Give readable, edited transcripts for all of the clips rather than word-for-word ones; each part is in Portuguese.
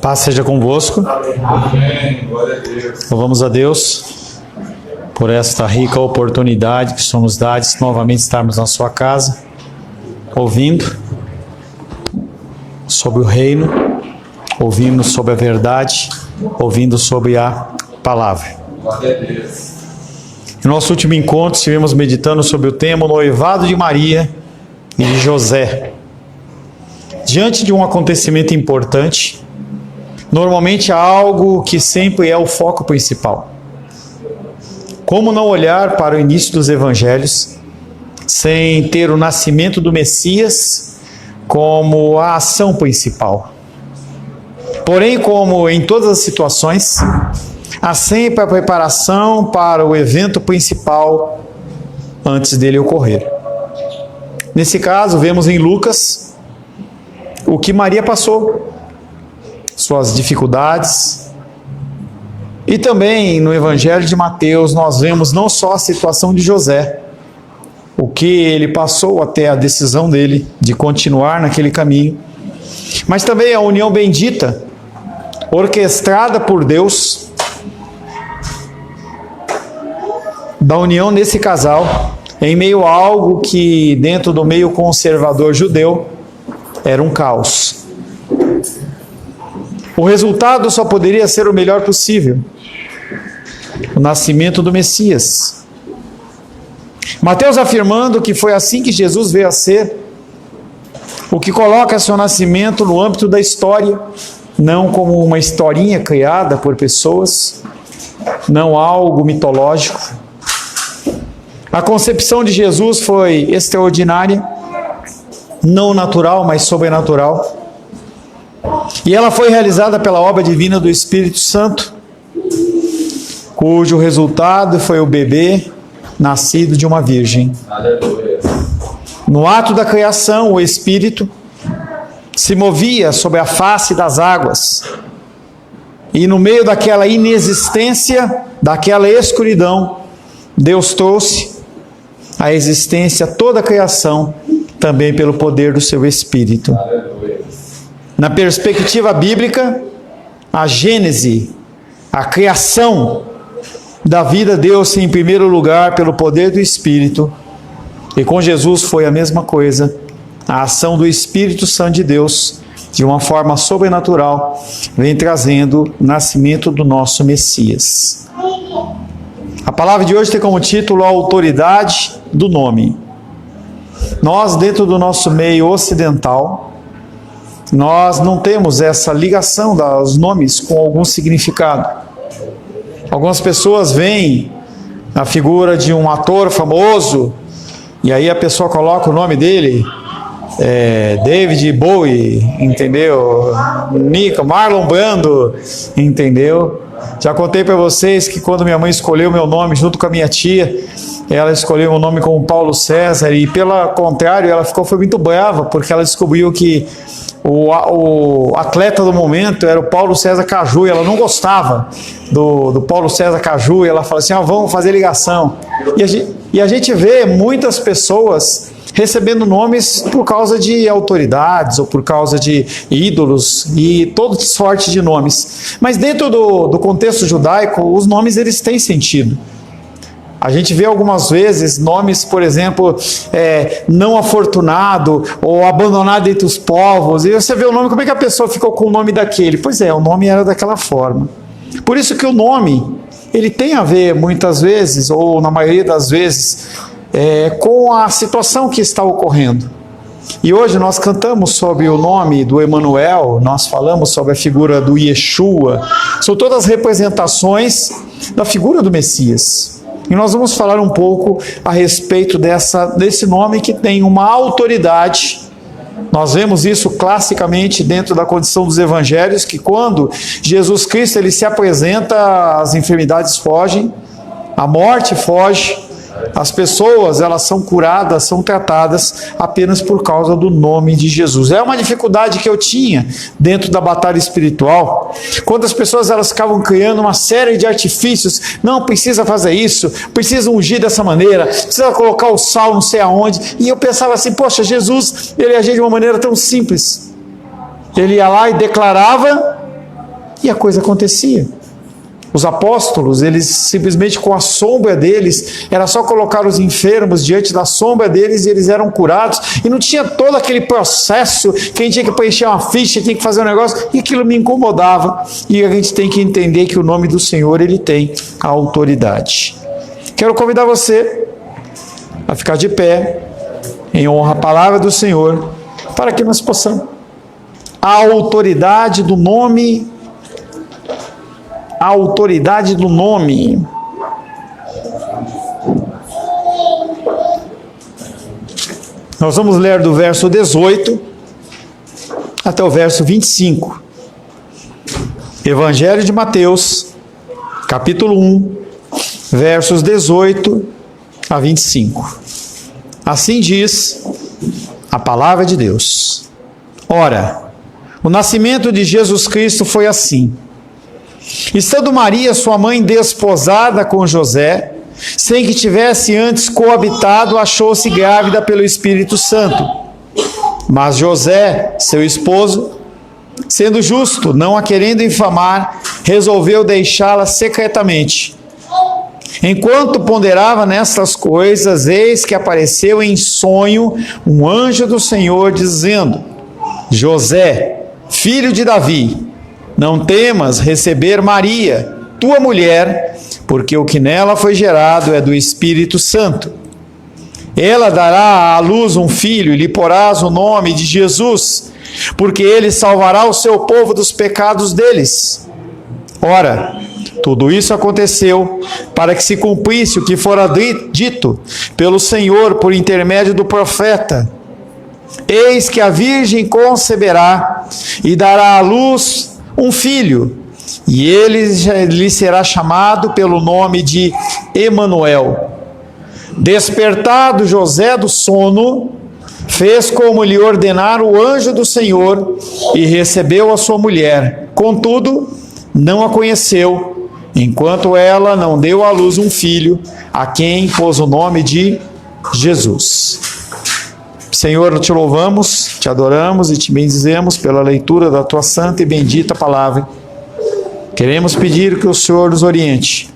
Paz seja convosco. Amém. Glória a Deus. Louvamos a Deus por esta rica oportunidade que somos dados novamente estarmos na sua casa, ouvindo sobre o reino, ouvindo sobre a verdade, ouvindo sobre a palavra. Glória a Deus. No nosso último encontro, estivemos meditando sobre o tema noivado de Maria e de José. Diante de um acontecimento importante, normalmente há algo que sempre é o foco principal. Como não olhar para o início dos evangelhos sem ter o nascimento do Messias como a ação principal? Porém, como em todas as situações, há sempre a preparação para o evento principal antes dele ocorrer. Nesse caso, vemos em Lucas o que Maria passou, suas dificuldades. E também no Evangelho de Mateus nós vemos não só a situação de José, o que ele passou até a decisão dele de continuar naquele caminho, mas também a união bendita, orquestrada por Deus, da união desse casal, em meio a algo que dentro do meio conservador judeu era um caos. O resultado só poderia ser o melhor possível: o nascimento do Messias. Mateus afirmando que foi assim que Jesus veio a ser, o que coloca seu nascimento no âmbito da história, não como uma historinha criada por pessoas, não algo mitológico. A concepção de Jesus foi extraordinária, não natural, mas sobrenatural. E ela foi realizada pela obra divina do Espírito Santo, cujo resultado foi o bebê nascido de uma virgem. Aleluia. No ato da criação, o Espírito se movia sobre a face das águas. E no meio daquela inexistência, daquela escuridão, Deus trouxe à existência toda a criação, também pelo poder do seu Espírito. Aleluia. Na perspectiva bíblica, a Gênese, a criação da vida, deu-se em primeiro lugar pelo poder do Espírito, e com Jesus foi a mesma coisa. A ação do Espírito Santo de Deus, de uma forma sobrenatural, vem trazendo o nascimento do nosso Messias. A palavra de hoje tem como título a autoridade do nome. Nós, dentro do nosso meio ocidental, nós não temos essa ligação dos nomes com algum significado. Algumas pessoas veem a figura de um ator famoso, e aí a pessoa coloca o nome dele, David Bowie, entendeu? Marlon Brando, entendeu? Já contei para vocês que quando minha mãe escolheu meu nome junto com a minha tia, ela escolheu o nome como Paulo César, e pelo contrário, ela foi muito brava, porque ela descobriu que o atleta do momento era o Paulo César Caju, e ela não gostava do Paulo César Caju, e ela falou assim: vamos fazer ligação. E a gente vê muitas pessoas recebendo nomes por causa de autoridades ou por causa de ídolos e toda sorte de nomes. Mas dentro do contexto judaico, os nomes eles têm sentido. A gente vê algumas vezes nomes, por exemplo, não afortunado ou abandonado entre os povos, e você vê o nome, como é que a pessoa ficou com o nome daquele? Pois é, o nome era daquela forma. Por isso que o nome, ele tem a ver muitas vezes, ou na maioria das vezes, com a situação que está ocorrendo. E hoje nós cantamos sobre o nome do Emanuel, nós falamos sobre a figura do Yeshua, são todas representações da figura do Messias. E nós vamos falar um pouco a respeito desse nome que tem uma autoridade. Nós vemos isso classicamente dentro da condição dos evangelhos, que quando Jesus Cristo ele se apresenta, as enfermidades fogem, a morte foge, as pessoas elas são curadas, são tratadas apenas por causa do nome de Jesus. É uma dificuldade que eu tinha dentro da batalha espiritual, quando as pessoas elas ficavam criando uma série de artifícios. Não, precisa fazer isso, precisa ungir dessa maneira, precisa colocar o sal não sei aonde, e eu pensava assim: poxa, Jesus ele agia de uma maneira tão simples. Ele ia lá e declarava E a coisa acontecia. Os apóstolos, eles simplesmente com a sombra deles, era só colocar os enfermos diante da sombra deles e eles eram curados. E não tinha todo aquele processo que a gente tinha que preencher uma ficha, tinha que fazer um negócio, e aquilo me incomodava. E a gente tem que entender que o nome do Senhor, ele tem a autoridade. Quero convidar você a ficar de pé, em honra à palavra do Senhor, para que nós possamos. A autoridade do nome. A autoridade do nome. Nós vamos ler do verso 18 até o verso 25. Evangelho de Mateus, capítulo 1, versos 18 a 25. Assim diz a palavra de Deus. Ora, o nascimento de Jesus Cristo foi assim. Estando Maria, sua mãe, desposada com José, sem que tivesse antes coabitado, achou-se grávida pelo Espírito Santo. Mas José, seu esposo, sendo justo, não a querendo infamar, resolveu deixá-la secretamente. Enquanto ponderava nestas coisas, eis que apareceu em sonho um anjo do Senhor, dizendo: José, filho de Davi, não temas receber Maria, tua mulher, porque o que nela foi gerado é do Espírito Santo. Ela dará à luz um filho e lhe porás o nome de Jesus, porque ele salvará o seu povo dos pecados deles. Ora, tudo isso aconteceu para que se cumprisse o que fora dito pelo Senhor por intermédio do profeta. Eis que a virgem conceberá e dará à luz um filho, e ele lhe será chamado pelo nome de Emanuel. Despertado José do sono, fez como lhe ordenara o anjo do Senhor e recebeu a sua mulher. Contudo, não a conheceu, enquanto ela não deu à luz um filho, a quem pôs o nome de Jesus. Senhor, te louvamos, te adoramos e te bendizemos pela leitura da tua santa e bendita palavra. Queremos pedir que o Senhor nos oriente,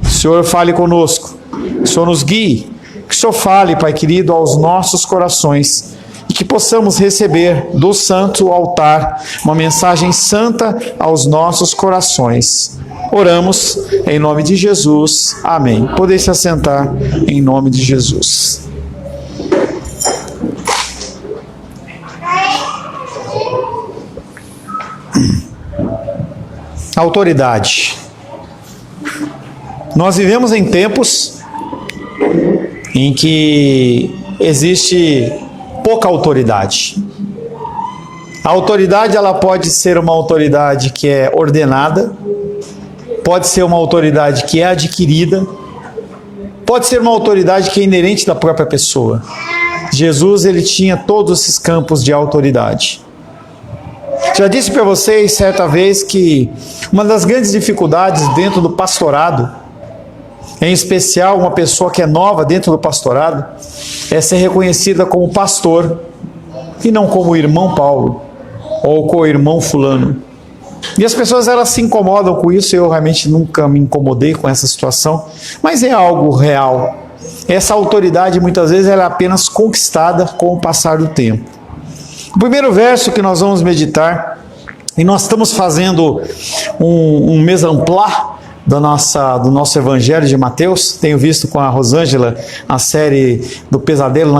que o Senhor fale conosco, que o Senhor nos guie, que o Senhor fale, Pai querido, aos nossos corações e que possamos receber do santo altar uma mensagem santa aos nossos corações. Oramos em nome de Jesus. Amém. Podem se assentar em nome de Jesus. Autoridade. Nós vivemos em tempos em que existe pouca autoridade. A autoridade, ela pode ser uma autoridade que é ordenada, pode ser uma autoridade que é adquirida, pode ser uma autoridade que é inerente da própria pessoa. Jesus, ele tinha todos esses campos de autoridade. Já disse para vocês certa vez que uma das grandes dificuldades dentro do pastorado, em especial uma pessoa que é nova dentro do pastorado, é ser reconhecida como pastor e não como irmão Paulo ou co-irmão fulano. E as pessoas, elas se incomodam com isso. Eu realmente nunca me incomodei com essa situação, mas é algo real. Essa autoridade muitas vezes ela é apenas conquistada com o passar do tempo. O primeiro verso que nós vamos meditar, e nós estamos fazendo um mise en place do nosso Evangelho de Mateus. Tenho visto com a Rosângela a série do Pesadelo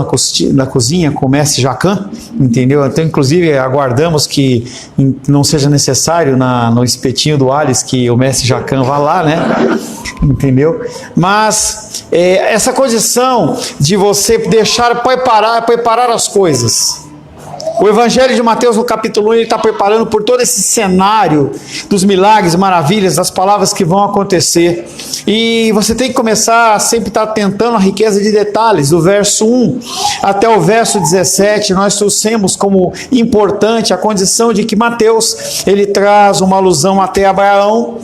na Cozinha com o mestre Jacan, entendeu? Então, inclusive, aguardamos que não seja necessário no espetinho do Alice que o mestre Jacan vá lá, né? Entendeu? Mas essa condição de você deixar preparar as coisas. O Evangelho de Mateus, no capítulo 1, ele está preparando por todo esse cenário dos milagres, maravilhas, das palavras que vão acontecer. E você tem que começar a sempre estar tentando a riqueza de detalhes. Do verso 1 até o verso 17, nós trouxemos como importante a condição de que Mateus, ele traz uma alusão até Abraão,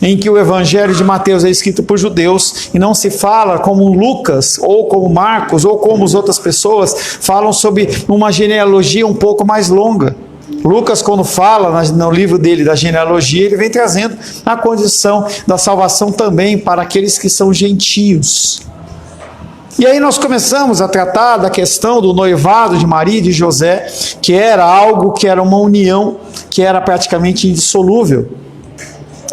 em que o Evangelho de Mateus é escrito por judeus e não se fala como Lucas ou como Marcos ou como as outras pessoas falam sobre uma genealogia um pouco mais longa. Lucas, quando fala no livro dele da genealogia, ele vem trazendo a condição da salvação também para aqueles que são gentios. E aí nós começamos a tratar da questão do noivado de Maria e de José, que era algo que era uma união, que era praticamente indissolúvel.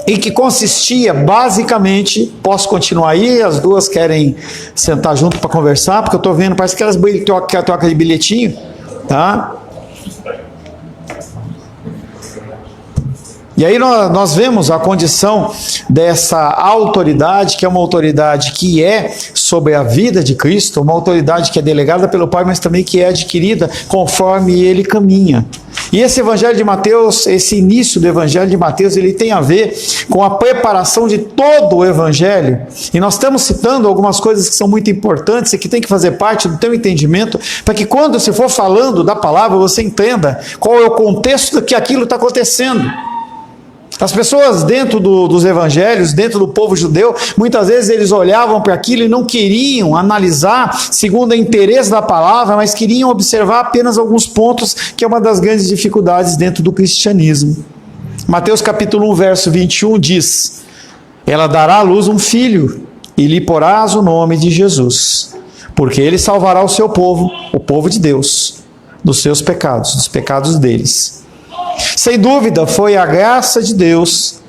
E que consistia basicamente, posso continuar aí, as duas querem sentar junto para conversar, porque eu estou vendo, parece que elas trocam de bilhetinho, tá? E aí nós vemos a condição dessa autoridade, que é uma autoridade que é sobre a vida de Cristo, uma autoridade que é delegada pelo Pai, mas também que é adquirida conforme ele caminha. E esse Evangelho de Mateus, esse início do Evangelho de Mateus, ele tem a ver com a preparação de todo o Evangelho. E nós estamos citando algumas coisas que são muito importantes e que tem que fazer parte do teu entendimento, para que quando você for falando da palavra, você entenda qual é o contexto do que aquilo está acontecendo. As pessoas dentro dos evangelhos, dentro do povo judeu, muitas vezes eles olhavam para aquilo e não queriam analisar segundo o interesse da palavra, mas queriam observar apenas alguns pontos, que é uma das grandes dificuldades dentro do cristianismo. Mateus capítulo 1, verso 21 diz: ela dará à luz um filho, e lhe porás o nome de Jesus, porque ele salvará o seu povo, o povo de Deus, dos seus pecados, dos pecados deles. Sem dúvida, foi a graça de Deus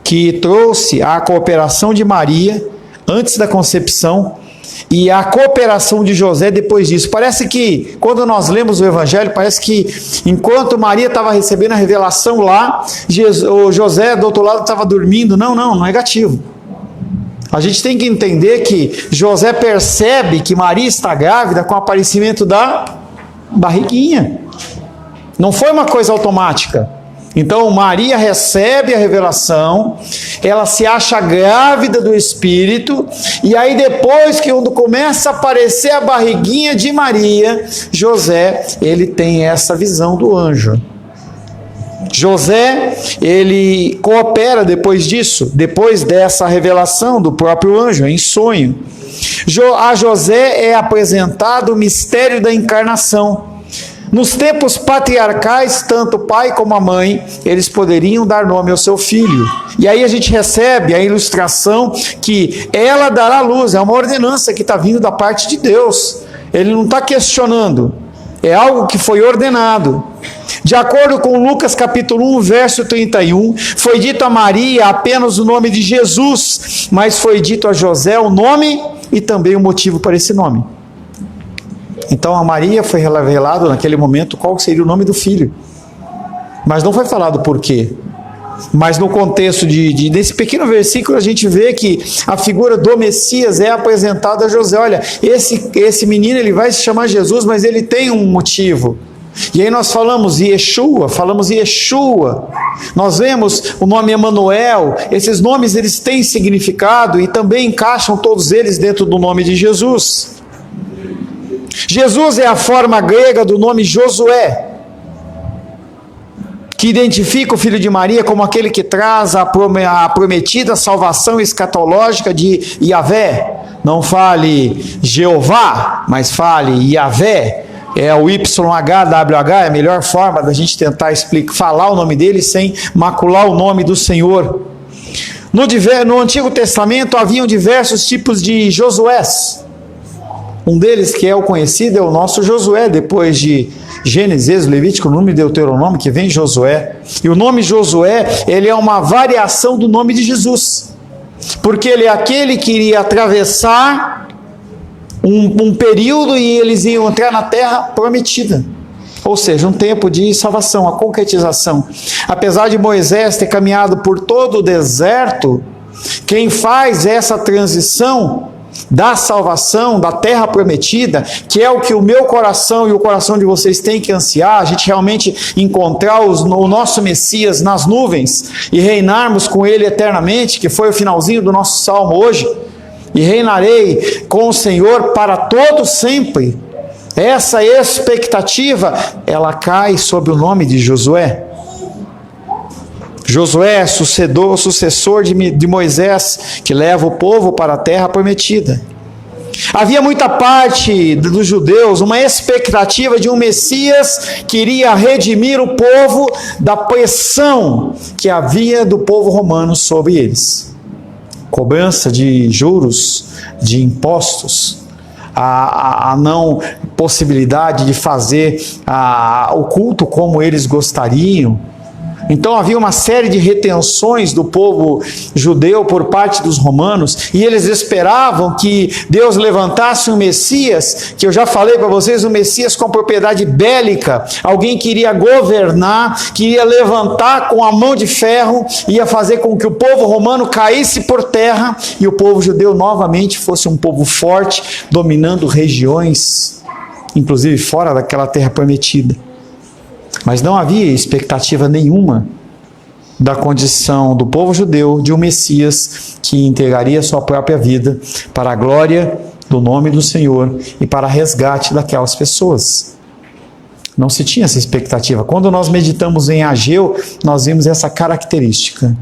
que trouxe a cooperação de Maria antes da concepção e a cooperação de José depois disso. Parece que, quando nós lemos o Evangelho, parece que enquanto Maria estava recebendo a revelação lá, o José do outro lado estava dormindo. Não é negativo. A gente tem que entender que José percebe que Maria está grávida com o aparecimento da barriguinha. Não foi uma coisa automática. Então Maria recebe a revelação, ela se acha grávida do Espírito, e aí depois que quando começa a aparecer a barriguinha de Maria, José, ele tem essa visão do anjo. José, ele coopera depois disso, depois dessa revelação do próprio anjo, em sonho. A José é apresentado o mistério da encarnação. Nos tempos patriarcais, tanto o pai como a mãe, eles poderiam dar nome ao seu filho. E aí a gente recebe a ilustração que ela dará luz, é uma ordenança que está vindo da parte de Deus. Ele não está questionando, é algo que foi ordenado. De acordo com Lucas capítulo 1, verso 31, foi dito a Maria apenas o nome de Jesus, mas foi dito a José o nome e também o motivo para esse nome. Então a Maria foi revelado naquele momento qual seria o nome do filho, mas não foi falado por quê. Mas no contexto desse pequeno versículo a gente vê que a figura do Messias é apresentada a José. Olha, esse menino ele vai se chamar Jesus, mas ele tem um motivo. E aí nós falamos Yeshua, nós vemos o nome Emanuel. Esses nomes eles têm significado e também encaixam todos eles dentro do nome de Jesus. Jesus é a forma grega do nome Josué, que identifica o filho de Maria como aquele que traz a prometida salvação escatológica de Yahvé. Não fale Jeová, mas fale Yahvé. É o YHWH, é a melhor forma da gente tentar falar o nome dele sem macular o nome do Senhor. No Antigo Testamento haviam diversos tipos de Josués. Um deles que é o conhecido é o nosso Josué, depois de Gênesis, Levítico, Número e Deuteronômio, que vem Josué. E o nome Josué, ele é uma variação do nome de Jesus, porque ele é aquele que iria atravessar um período e eles iam entrar na terra prometida, ou seja, um tempo de salvação, a concretização. Apesar de Moisés ter caminhado por todo o deserto, quem faz essa transição da salvação, da terra prometida, que é o que o meu coração e o coração de vocês têm que ansiar, a gente realmente encontrar o nosso Messias nas nuvens e reinarmos com ele eternamente, que foi o finalzinho do nosso salmo hoje, e reinarei com o Senhor para todo sempre. Essa expectativa, ela cai sobre o nome de Josué. Josué é sucessor de Moisés, que leva o povo para a terra prometida. Havia muita parte dos judeus uma expectativa de um Messias que iria redimir o povo da pressão que havia do povo romano sobre eles. Cobrança de juros, de impostos, a não possibilidade de fazer o culto como eles gostariam. Então havia uma série de retenções do povo judeu por parte dos romanos, e eles esperavam que Deus levantasse um Messias, que eu já falei para vocês, um Messias com propriedade bélica, alguém que iria governar, que ia levantar com a mão de ferro, ia fazer com que o povo romano caísse por terra, e o povo judeu novamente fosse um povo forte, dominando regiões, inclusive fora daquela terra prometida. Mas não havia expectativa nenhuma da condição do povo judeu de um Messias que entregaria sua própria vida para a glória do nome do Senhor e para resgate daquelas pessoas. Não se tinha essa expectativa. Quando nós meditamos em Ageu, nós vimos essa característica.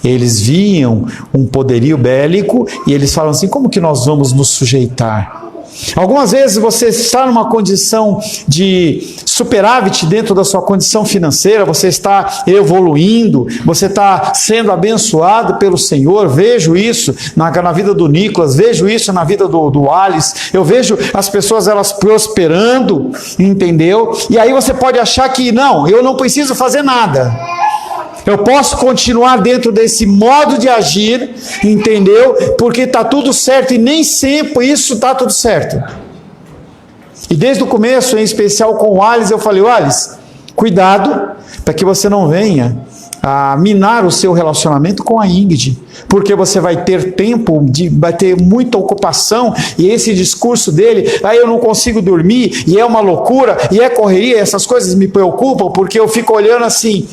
Eles viam um poderio bélico e eles falam assim: como que nós vamos nos sujeitar? Algumas vezes você está numa condição de superávit dentro da sua condição financeira, você está evoluindo, você está sendo abençoado pelo Senhor. Vejo isso na vida do Nicolas, vejo isso na vida do Alice, eu vejo as pessoas elas prosperando, entendeu? E aí você pode achar que não, eu não preciso fazer nada. Eu posso continuar dentro desse modo de agir, entendeu? Porque está tudo certo e nem sempre isso está tudo certo. E desde o começo, em especial com o Alice, eu falei: Alice, cuidado para que você não venha a minar o seu relacionamento com a Ingrid, porque você vai ter tempo, vai ter muita ocupação, e esse discurso dele, eu não consigo dormir, e é uma loucura, e é correria, essas coisas me preocupam, porque eu fico olhando assim,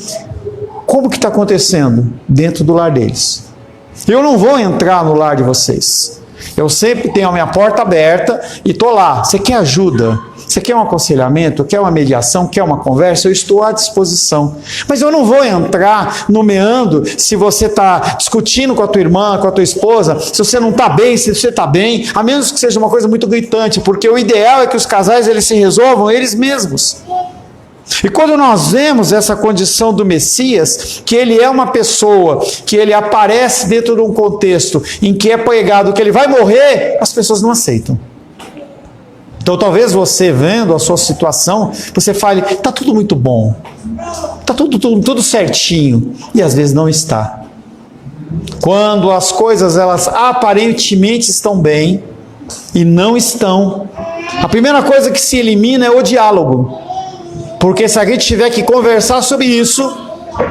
como que está acontecendo dentro do lar deles? Eu não vou entrar no lar de vocês. Eu sempre tenho a minha porta aberta e estou lá. Você quer ajuda? Você quer um aconselhamento? Quer uma mediação? Quer uma conversa? Eu estou à disposição. Mas eu não vou entrar no meandro se você está discutindo com a tua irmã, com a tua esposa, se você não está bem, se você está bem, a menos que seja uma coisa muito gritante, porque o ideal é que os casais eles se resolvam eles mesmos. E quando nós vemos essa condição do Messias, que ele é uma pessoa, que ele aparece dentro de um contexto em que é pregado que ele vai morrer, as pessoas não aceitam. Então talvez você vendo a sua situação, você fale, está tudo muito bom, está tudo certinho, e às vezes não está. Quando as coisas elas aparentemente estão bem e não estão, a primeira coisa que se elimina é o diálogo. Porque se a gente tiver que conversar sobre isso,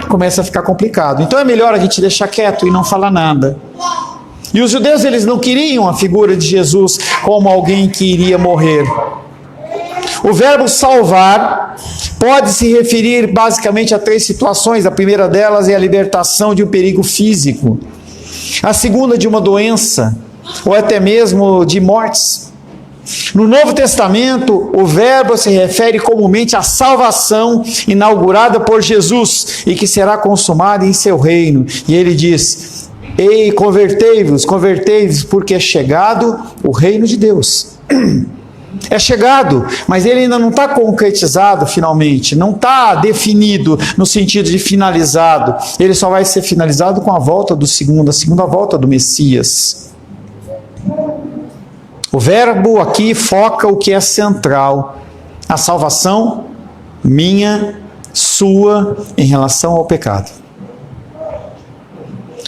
começa a ficar complicado. Então é melhor a gente deixar quieto e não falar nada. E os judeus eles não queriam a figura de Jesus como alguém que iria morrer. O verbo salvar pode se referir basicamente a 3 situações. A primeira delas é a libertação de um perigo físico. A segunda de uma doença, ou até mesmo de mortes. No Novo Testamento, o verbo se refere comumente à salvação inaugurada por Jesus e que será consumada em seu reino. E ele diz: ei, convertei-vos, porque é chegado o reino de Deus. É chegado, mas ele ainda não está concretizado finalmente, não está definido no sentido de finalizado. Ele só vai ser finalizado com a volta a segunda volta do Messias. O verbo aqui foca o que é central, a salvação minha, sua, em relação ao pecado.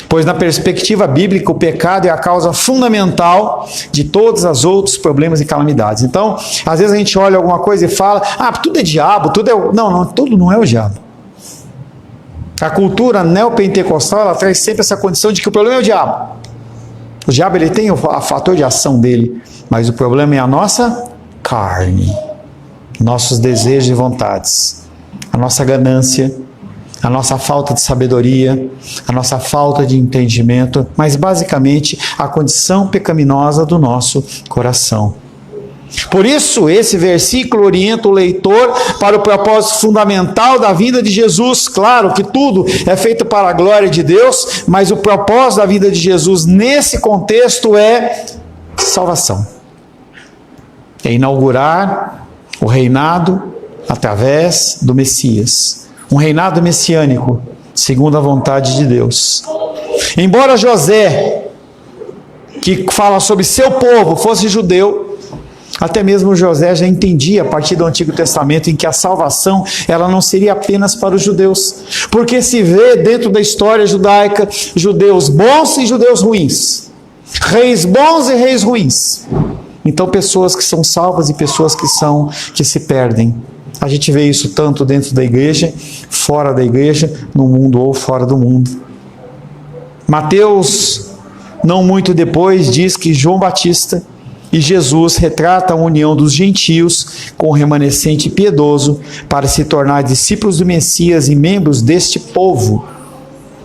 Pois na perspectiva bíblica o pecado é a causa fundamental de todos os outros problemas e calamidades. Então, às vezes a gente olha alguma coisa e fala, tudo é diabo, tudo é... Não, tudo não é o diabo. A cultura neopentecostal, ela traz sempre essa condição de que o problema é o diabo. O diabo ele tem o fator de ação dele, mas o problema é a nossa carne, nossos desejos e vontades, a nossa ganância, a nossa falta de sabedoria, a nossa falta de entendimento, mas basicamente a condição pecaminosa do nosso coração. Por isso, esse versículo orienta o leitor para o propósito fundamental da vida de Jesus. Claro que tudo é feito para a glória de Deus, mas o propósito da vida de Jesus nesse contexto é salvação. é inaugurar o reinado através do Messias. Um reinado messiânico, segundo a vontade de Deus. Embora José, que fala sobre seu povo, fosse judeu, até mesmo José já entendia a partir do Antigo Testamento em que a salvação ela não seria apenas para os judeus, porque se vê dentro da história judaica judeus bons e judeus ruins, reis bons e reis ruins. Então pessoas que são salvas e pessoas que se perdem. A gente vê isso tanto dentro da igreja, fora da igreja, no mundo ou fora do mundo. Mateus, não muito depois, diz que João Batista e Jesus retratam a união dos gentios com o remanescente piedoso para se tornar discípulos do Messias e membros deste povo.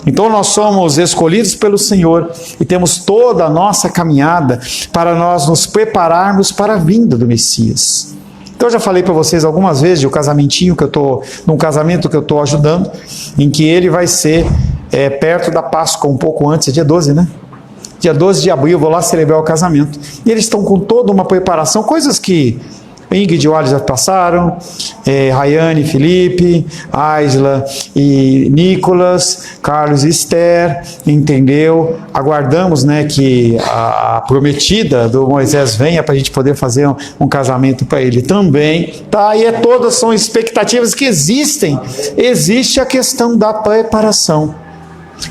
Então nós somos escolhidos pelo Senhor e temos toda a nossa caminhada para nós nos prepararmos para a vinda do Messias. Então eu já falei para vocês algumas vezes de um casamento que eu estou ajudando, em que ele vai ser perto da Páscoa, um pouco antes, dia 12, né? Dia 12 de abril eu vou lá celebrar o casamento. E eles estão com toda uma preparação, coisas que Ingrid e Wally já passaram, Rayane, Felipe, Aisla e Nicolas, Carlos e Esther, entendeu? Aguardamos, né, que a prometida do Moisés venha para a gente poder fazer um casamento para ele também, tá? E todas são expectativas que existem. Existe a questão da preparação.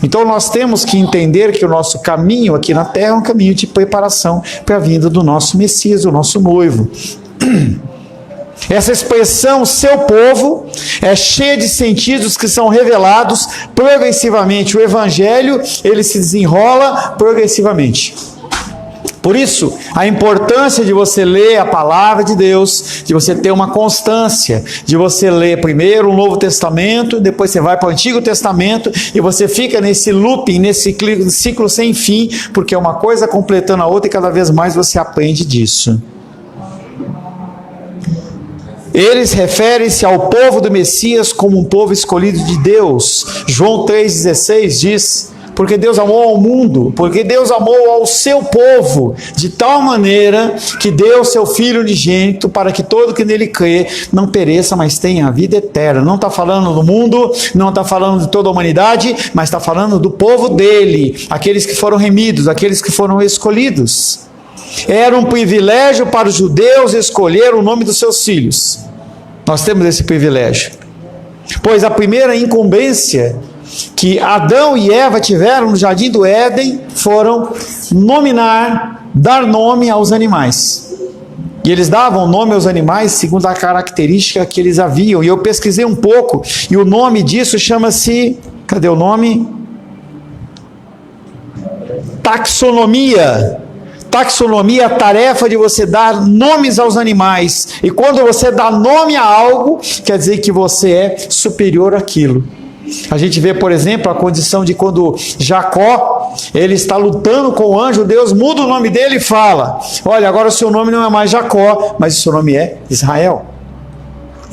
Então nós temos que entender que o nosso caminho aqui na terra é um caminho de preparação para a vinda do nosso Messias, do nosso noivo. Essa expressão, seu povo, é cheia de sentidos que são revelados progressivamente. O Evangelho, ele se desenrola progressivamente. Por isso, a importância de você ler a palavra de Deus, de você ter uma constância, de você ler primeiro o Novo Testamento, depois você vai para o Antigo Testamento e você fica nesse looping, nesse ciclo sem fim, porque é uma coisa completando a outra e cada vez mais você aprende disso. Eles referem-se ao povo do Messias como um povo escolhido de Deus. João 3,16 diz: porque Deus amou ao mundo, porque Deus amou ao seu povo, de tal maneira que deu seu Filho unigênito para que todo que nele crê não pereça, mas tenha a vida eterna. Não está falando do mundo, não está falando de toda a humanidade, mas está falando do povo dele, aqueles que foram remidos, aqueles que foram escolhidos. Era um privilégio para os judeus escolher o nome dos seus filhos. Nós temos esse privilégio. Pois a primeira incumbência que Adão e Eva tiveram no jardim do Éden foram dar nome aos animais. E eles davam nome aos animais segundo a característica que eles haviam. E eu pesquisei um pouco, e o nome disso chama-se, cadê o nome? Taxonomia. Taxonomia é a tarefa de você dar nomes aos animais. E quando você dá nome a algo, quer dizer que você é superior àquilo. A gente vê, por exemplo, a condição de quando Jacó, ele está lutando com o anjo, Deus muda o nome dele e fala: olha, agora o seu nome não é mais Jacó, mas o seu nome é Israel.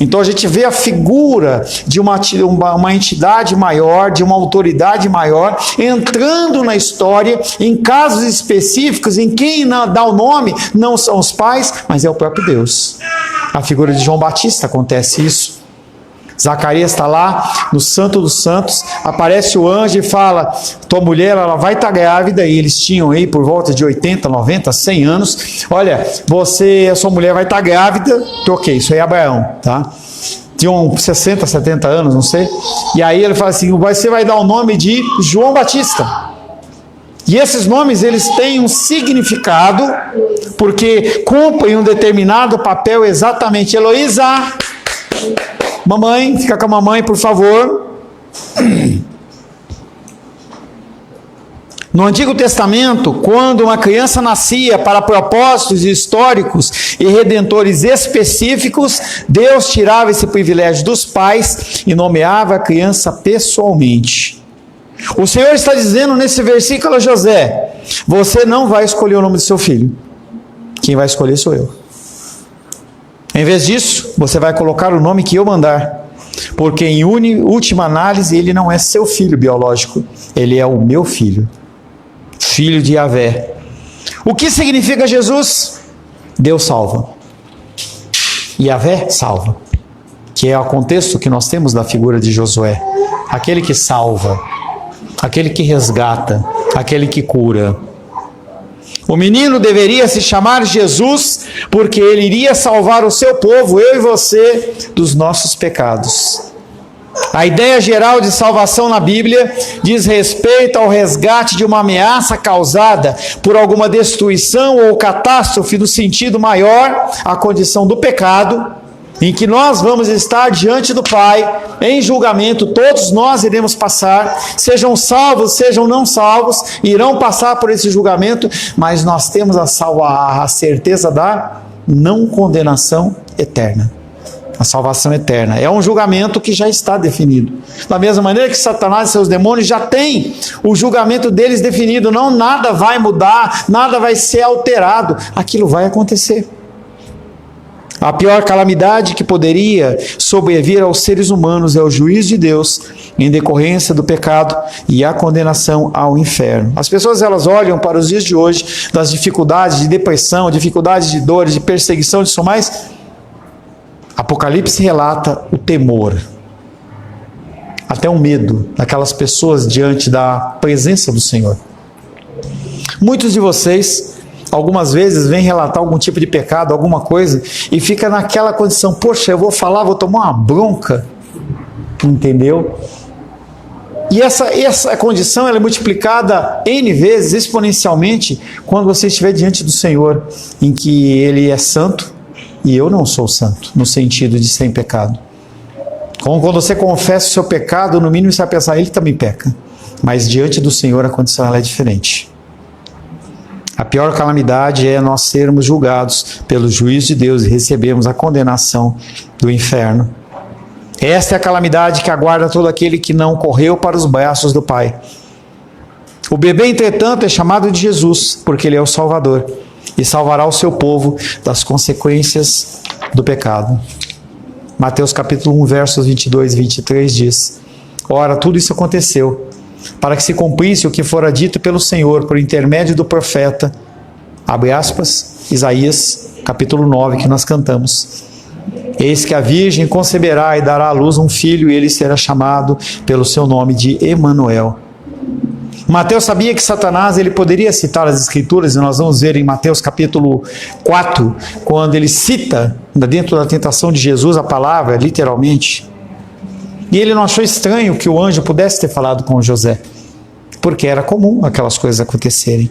Então a gente vê a figura de uma entidade maior, de uma autoridade maior, entrando na história, em casos específicos, em quem dá o nome não são os pais, mas é o próprio Deus. A figura de João Batista acontece isso. Zacarias está lá no Santo dos Santos, aparece o anjo e fala: tua mulher, ela vai estar grávida, e eles tinham aí por volta de 80, 90, 100 anos, olha, a sua mulher vai estar grávida, ok, isso aí é Abraão, tá? Tinham 60, 70 anos, não sei, e aí ele fala assim: você vai dar o nome de João Batista. E esses nomes, eles têm um significado, porque cumprem um determinado papel exatamente. Heloísa, mamãe, fica com a mamãe, por favor. No Antigo Testamento, quando uma criança nascia para propósitos históricos e redentores específicos, Deus tirava esse privilégio dos pais e nomeava a criança pessoalmente. O Senhor está dizendo nesse versículo a José: você não vai escolher o nome do seu filho, quem vai escolher sou eu. Em vez disso, você vai colocar o nome que eu mandar, porque em última análise ele não é seu filho biológico, ele é o meu filho, filho de Yahvé. O que significa Jesus? Deus salva. Yahvé salva, que é o contexto que nós temos da figura de Josué. Aquele que salva, aquele que resgata, aquele que cura. O menino deveria se chamar Jesus, porque ele iria salvar o seu povo, eu e você, dos nossos pecados. A ideia geral de salvação na Bíblia diz respeito ao resgate de uma ameaça causada por alguma destruição ou catástrofe no sentido maior, a condição do pecado, em que nós vamos estar diante do Pai, em julgamento, todos nós iremos passar, sejam salvos, sejam não salvos, irão passar por esse julgamento, mas nós temos a certeza da não condenação eterna. A salvação eterna. É um julgamento que já está definido. Da mesma maneira que Satanás e seus demônios já têm o julgamento deles definido, não nada vai mudar, nada vai ser alterado, aquilo vai acontecer. A pior calamidade que poderia sobrevir aos seres humanos é o juízo de Deus em decorrência do pecado e a condenação ao inferno. As pessoas elas olham para os dias de hoje, das dificuldades de depressão, dificuldades de dores, de perseguição, de isso mais. Apocalipse relata o temor, até o medo daquelas pessoas diante da presença do Senhor. Muitos de vocês, algumas vezes, vêm relatar algum tipo de pecado, alguma coisa, e fica naquela condição, poxa, eu vou falar, vou tomar uma bronca, entendeu? E essa condição ela é multiplicada N vezes, exponencialmente, quando você estiver diante do Senhor, em que Ele é santo, e eu não sou santo, no sentido de sem pecado. Como quando você confessa o seu pecado, no mínimo você vai pensar, ele também peca. Mas diante do Senhor a condição ela é diferente. A pior calamidade é nós sermos julgados pelo juízo de Deus e recebermos a condenação do inferno. Esta é a calamidade que aguarda todo aquele que não correu para os braços do Pai. O bebê, entretanto, é chamado de Jesus, porque ele é o Salvador. E salvará o seu povo das consequências do pecado. Mateus capítulo 1, versos 22 e 23 diz: Ora, tudo isso aconteceu, para que se cumprisse o que fora dito pelo Senhor, por intermédio do profeta, abre aspas, Isaías, capítulo 9, que nós cantamos. Eis que a virgem conceberá e dará à luz um filho, e ele será chamado pelo seu nome de Emanuel. Mateus sabia que Satanás ele poderia citar as Escrituras, e nós vamos ver em Mateus capítulo 4, quando ele cita, dentro da tentação de Jesus, a palavra, literalmente. E ele não achou estranho que o anjo pudesse ter falado com José, porque era comum aquelas coisas acontecerem.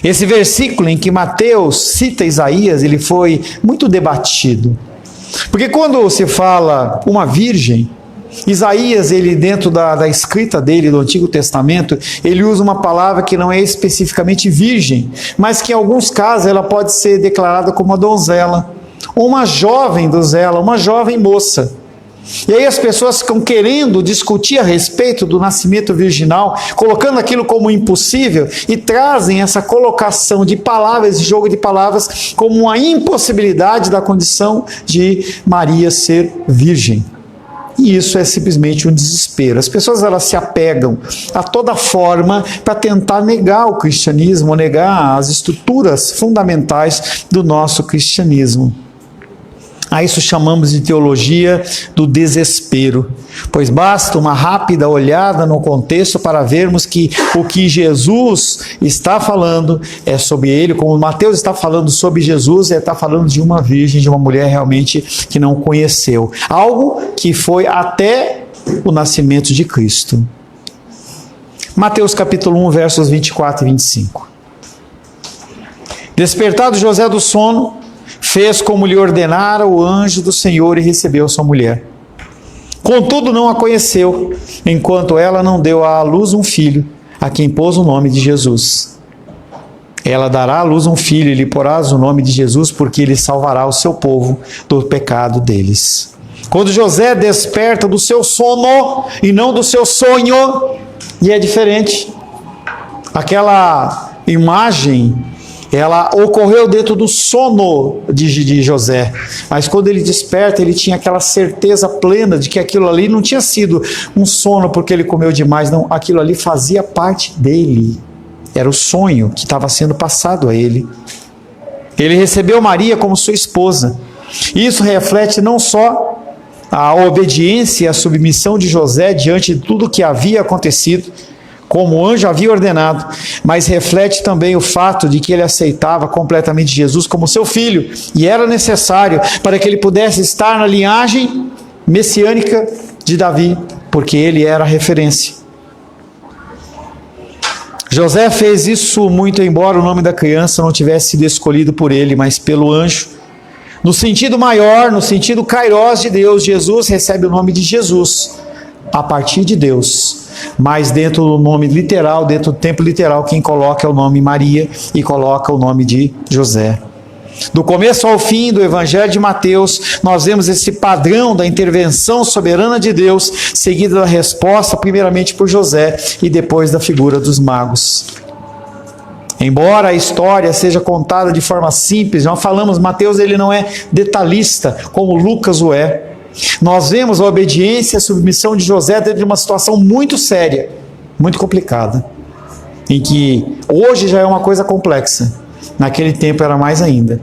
Esse versículo em que Mateus cita Isaías, ele foi muito debatido. Porque quando se fala uma virgem, Isaías, ele dentro da escrita dele, do Antigo Testamento, ele usa uma palavra que não é especificamente virgem, mas que em alguns casos ela pode ser declarada como uma donzela, ou uma jovem donzela, uma jovem moça. E aí as pessoas ficam querendo discutir a respeito do nascimento virginal, colocando aquilo como impossível, e trazem essa colocação de palavras, esse jogo de palavras, como uma impossibilidade da condição de Maria ser virgem. E isso é simplesmente um desespero. As pessoas elas se apegam a toda forma para tentar negar o cristianismo, negar as estruturas fundamentais do nosso cristianismo. A isso chamamos de teologia do desespero, pois basta uma rápida olhada no contexto para vermos que o que Jesus está falando é sobre ele, como Mateus está falando sobre Jesus, ele está falando de uma virgem, de uma mulher realmente que não conheceu. Algo que foi até o nascimento de Cristo. Mateus capítulo 1, versos 24 e 25. Despertado José do sono, fez como lhe ordenara o anjo do Senhor e recebeu sua mulher. Contudo, não a conheceu, enquanto ela não deu à luz um filho, a quem pôs o nome de Jesus. Ela dará à luz um filho e lhe porás o nome de Jesus, porque ele salvará o seu povo do pecado deles. Quando José desperta do seu sono e não do seu sonho, e é diferente, aquela imagem ela ocorreu dentro do sono de José, mas quando ele desperta, ele tinha aquela certeza plena de que aquilo ali não tinha sido um sono porque ele comeu demais, não, aquilo ali fazia parte dele, era o sonho que estava sendo passado a ele. Ele recebeu Maria como sua esposa, Isso reflete não só a obediência e a submissão de José diante de tudo que havia acontecido, como o anjo havia ordenado, mas reflete também o fato de que ele aceitava completamente Jesus como seu filho, e era necessário para que ele pudesse estar na linhagem messiânica de Davi, porque ele era a referência. José fez isso muito embora o nome da criança não tivesse sido escolhido por ele, mas pelo anjo. No sentido maior, no sentido kairós de Deus, Jesus recebe o nome de Jesus, a partir de Deus. Mas dentro do nome literal, dentro do tempo literal, quem coloca é o nome Maria e coloca o nome de José. Do começo ao fim do Evangelho de Mateus, nós vemos esse padrão da intervenção soberana de Deus, seguida da resposta primeiramente por José e depois da figura dos magos. Embora a história seja contada de forma simples, nós falamos, Mateus ele não é detalhista, como Lucas o é. Nós vemos a obediência e a submissão de José dentro de uma situação muito séria, muito complicada, em que hoje já é uma coisa complexa, naquele tempo era mais ainda,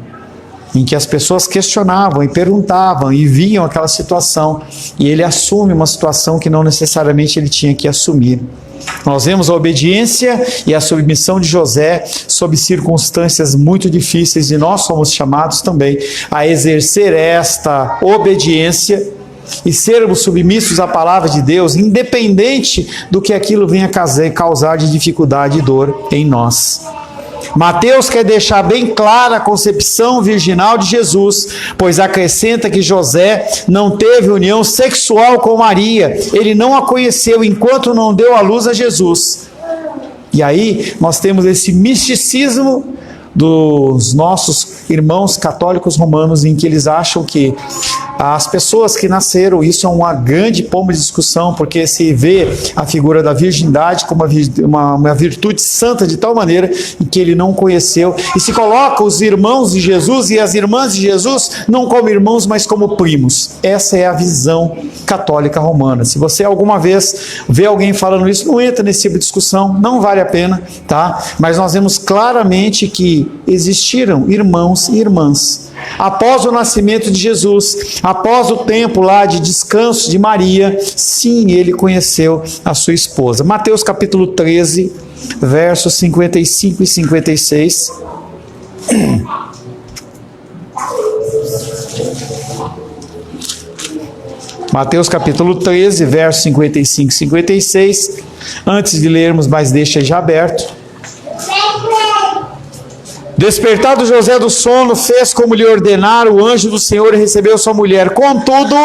em que as pessoas questionavam e perguntavam e viam aquela situação, e ele assume uma situação que não necessariamente ele tinha que assumir. Nós vemos a obediência e a submissão de José sob circunstâncias muito difíceis, e nós somos chamados também a exercer esta obediência e sermos submissos à palavra de Deus, independente do que aquilo venha causar de dificuldade e dor em nós. Mateus quer deixar bem clara a concepção virginal de Jesus, pois acrescenta que José não teve união sexual com Maria, ele não a conheceu enquanto não deu à luz a Jesus. E aí nós temos esse misticismo dos nossos irmãos católicos romanos, em que eles acham que as pessoas que nasceram, isso é uma grande ponto de discussão, porque se vê a figura da virgindade como uma virtude santa de tal maneira em que ele não conheceu, e se coloca os irmãos de Jesus e as irmãs de Jesus não como irmãos, mas como primos. Essa é a visão católica romana. Se você alguma vez vê alguém falando isso, não entra nesse tipo de discussão, não vale a pena, tá? Mas nós vemos claramente que existiram irmãos e irmãs. Após o nascimento de Jesus, após o tempo lá de descanso de Maria, sim, ele conheceu a sua esposa. Mateus capítulo 13, versos 55 e 56. Mateus capítulo 13, versos 55 e 56. Antes de lermos, mas deixa já aberto. Despertado José do sono, fez como lhe ordenara o anjo do Senhor e recebeu sua mulher. Contudo,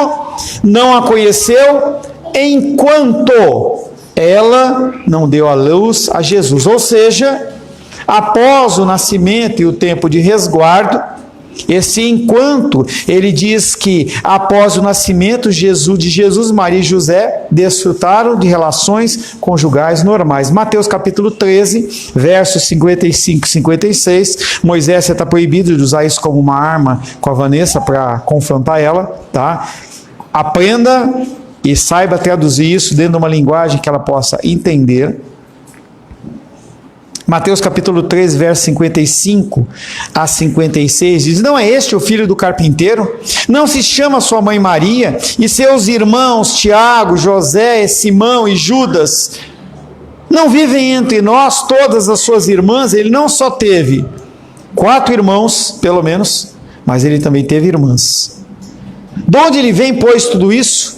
não a conheceu enquanto ela não deu à luz a Jesus. Ou seja, após o nascimento e o tempo de resguardo, esse enquanto, ele diz que após o nascimento de Jesus, Maria e José desfrutaram de relações conjugais normais. Mateus capítulo 13, versos 55 e 56. Moisés está proibido de usar isso como uma arma com a Vanessa para confrontar ela, tá? Aprenda e saiba traduzir isso dentro de uma linguagem que ela possa entender. Mateus capítulo 13, verso 55 a 56 diz: não é este o filho do carpinteiro? Não se chama sua mãe Maria? E seus irmãos Tiago, José, Simão e Judas? Não vivem entre nós todas as suas irmãs? Ele não só teve 4 irmãos, pelo menos, mas ele também teve irmãs. De onde lhe vem, pois, tudo isso?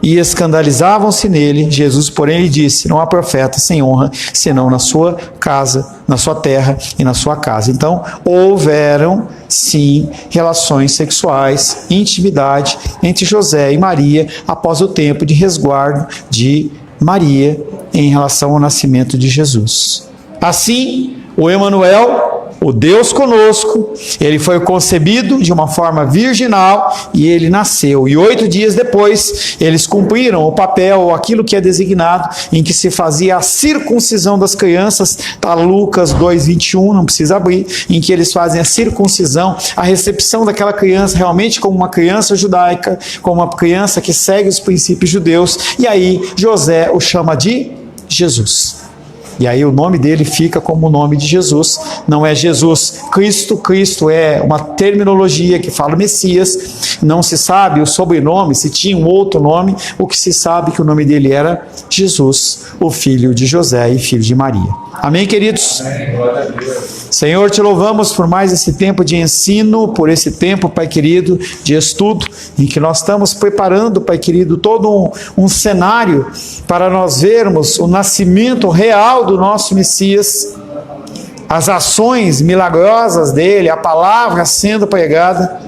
E escandalizavam-se nele. Jesus, porém, lhe disse: não há profeta sem honra, senão na sua casa, na sua terra e na sua casa. Então, houveram, sim, relações sexuais, intimidade entre José e Maria, após o tempo de resguardo de Maria em relação ao nascimento de Jesus. Assim, o Emanuel, o Deus conosco, ele foi concebido de uma forma virginal e ele nasceu. E 8 dias depois, eles cumpriram o papel, aquilo que é designado, em que se fazia a circuncisão das crianças. Está Lucas 2:21, não precisa abrir, em que eles fazem a circuncisão, a recepção daquela criança realmente como uma criança judaica, como uma criança que segue os princípios judeus. E aí José o chama de Jesus. E aí o nome dele fica como o nome de Jesus. Não é Jesus Cristo. Cristo é uma terminologia que fala Messias. Não se sabe o sobrenome, se tinha um outro nome. O que se sabe que o nome dele era Jesus, o filho de José e filho de Maria. Amém, queridos? Amém. Glória a Deus. Senhor, te louvamos por mais esse tempo de ensino, por esse tempo, Pai querido, de estudo, em que nós estamos preparando, Pai querido, todo um cenário para nós vermos o nascimento real do nosso Messias, as ações milagrosas dele, a palavra sendo pregada,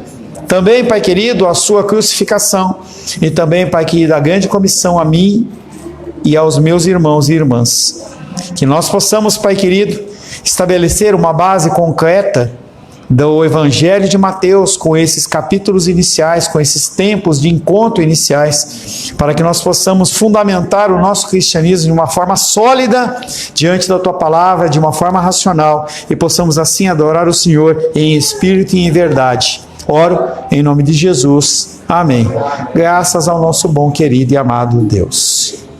também, Pai querido, a sua crucificação, e também, Pai querido, a grande comissão a mim e aos meus irmãos e irmãs. Que nós possamos, Pai querido, estabelecer uma base concreta do Evangelho de Mateus, com esses capítulos iniciais, com esses tempos de encontro iniciais, para que nós possamos fundamentar o nosso cristianismo de uma forma sólida diante da Tua Palavra, de uma forma racional, e possamos assim adorar o Senhor em espírito e em verdade. Oro em nome de Jesus. Amém. Graças ao nosso bom, querido e amado Deus.